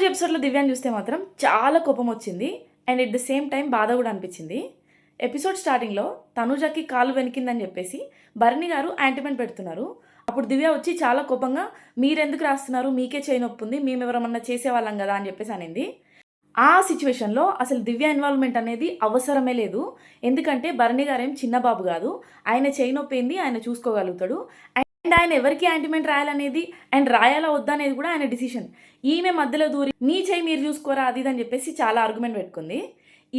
ఈరోజు ఎపిసోడ్లో దివ్యాన్ని చూస్తే మాత్రం చాలా కోపం వచ్చింది and at the same time బాధ కూడా అనిపించింది. ఎపిసోడ్ స్టార్టింగ్లో తనుజకి కాలు వెనికిందని చెప్పేసి భరణి గారు యాంటిమెంట్ పెడుతున్నారు. అప్పుడు దివ్య వచ్చి చాలా కోపంగా మీరెందుకు రాస్తున్నారు, మీకే చేయి నొప్పి ఉంది, మేము ఎవరమన్నా చేసేవాళ్ళం కదా అని చెప్పేసి అనింది. ఆ సిచ్యువేషన్లో అసలు దివ్య ఇన్వాల్వ్మెంట్ అనేది అవసరమే లేదు. ఎందుకంటే భరణి గారు ఏం చిన్న బాబు కాదు, ఆయన చేయి నొప్పింది, ఆయన చూసుకోగలుగుతాడు. అండ్ ఆయన ఎవరికి యాంటిమెంట్ రాయాలనేది అండ్ రాయాలా వద్దా అనేది కూడా ఆయన డిసిషన్. ఈమె మధ్యలో దూరి మీ చేయి మీరు చూసుకోరా అది అని చెప్పేసి చాలా ఆర్గ్యుమెంట్ పెట్టుకుంది.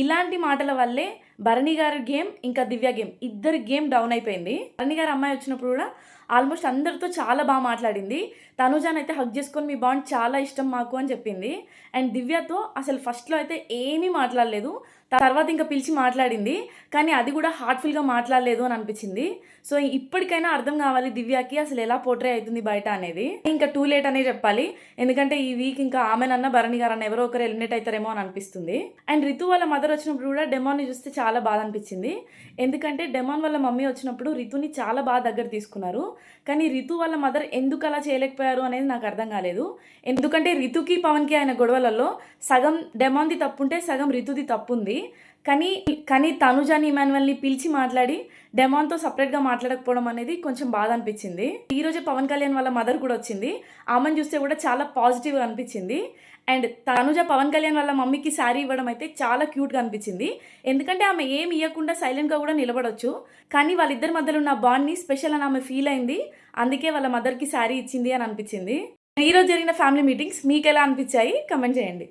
ఇలాంటి మాటల వల్లే భరణి గారి గేమ్ ఇంకా దివ్య గేమ్ ఇద్దరి గేమ్ డౌన్ అయిపోయింది. భరణి గారి అమ్మాయి వచ్చినప్పుడు కూడా ఆల్మోస్ట్ అందరితో చాలా బాగా మాట్లాడింది. తనుజాన్ అయితే హగ్ చేసుకొని మీ బాండ్ చాలా ఇష్టం మాకు అని చెప్పింది. అండ్ దివ్యతో అసలు ఫస్ట్లో అయితే ఏమీ మాట్లాడలేదు, తర్వాత ఇంకా పిలిచి మాట్లాడింది. కానీ అది కూడా హార్ట్ఫుల్గా మాట్లాడలేదు అని అనిపించింది. సో ఇప్పటికైనా అర్థం కావాలి దివ్యకి అసలు ఎలా పోర్ట్రే అవుతుంది బయట అనేది. ఇంకా టూ లేట్ అనే చెప్పాలి, ఎందుకంటే ఈ వీక్ ఇంకా ఆమెనన్నా భరణి గారు అన్న ఎవరో ఒకరు ఎలిమినేట్ అవుతారేమో అని అనిపిస్తుంది. అండ్ రితు వాళ్ళ మదర్ వచ్చినప్పుడు కూడా డెమాన్ని చూస్తే చాలా బాధ అనిపించింది. ఎందుకంటే డెమాన్ వాళ్ళ మమ్మీ వచ్చినప్పుడు రితుని చాలా బాగా దగ్గర తీసుకున్నారు. కానీ రితు వాళ్ళ మదర్ ఎందుకు అలా చేయలేకపోయారు అనేది నాకు అర్థం కాలేదు. ఎందుకంటే రితుకి పవన్కి ఆయన గొడవలలో సగం డెమాన్ది తప్పుంటే సగం రితుది తప్పుంది. కానీ తనుజాని ఇమాన్యువల్ని పిలిచి మాట్లాడి డెమాన్తో సపరేట్గా మాట్లాడకపోవడం అనేది కొంచెం బాధ అనిపించింది. ఈరోజే పవన్ కళ్యాణ్ వాళ్ళ మదర్ కూడా వచ్చింది, ఆమెను చూస్తే కూడా చాలా పాజిటివ్గా అనిపించింది. అండ్ తనుజ పవన్ కళ్యాణ్ వాళ్ళ మమ్మీకి శారీ ఇవ్వడం అయితే చాలా క్యూట్గా అనిపించింది. ఎందుకంటే ఆమె ఏం ఇవ్వకుండా సైలెంట్గా కూడా నిలబడవచ్చు, కానీ వాళ్ళిద్దరి మధ్యలో ఉన్న బాండ్ని స్పెషల్ అని ఆమె ఫీల్ అయింది. అందుకే వాళ్ళ మదర్కి శారీ ఇచ్చింది అని అనిపించింది. ఈరోజు జరిగిన ఫ్యామిలీ మీటింగ్స్ మీకు ఎలా అనిపించాయి కమెంట్ చేయండి.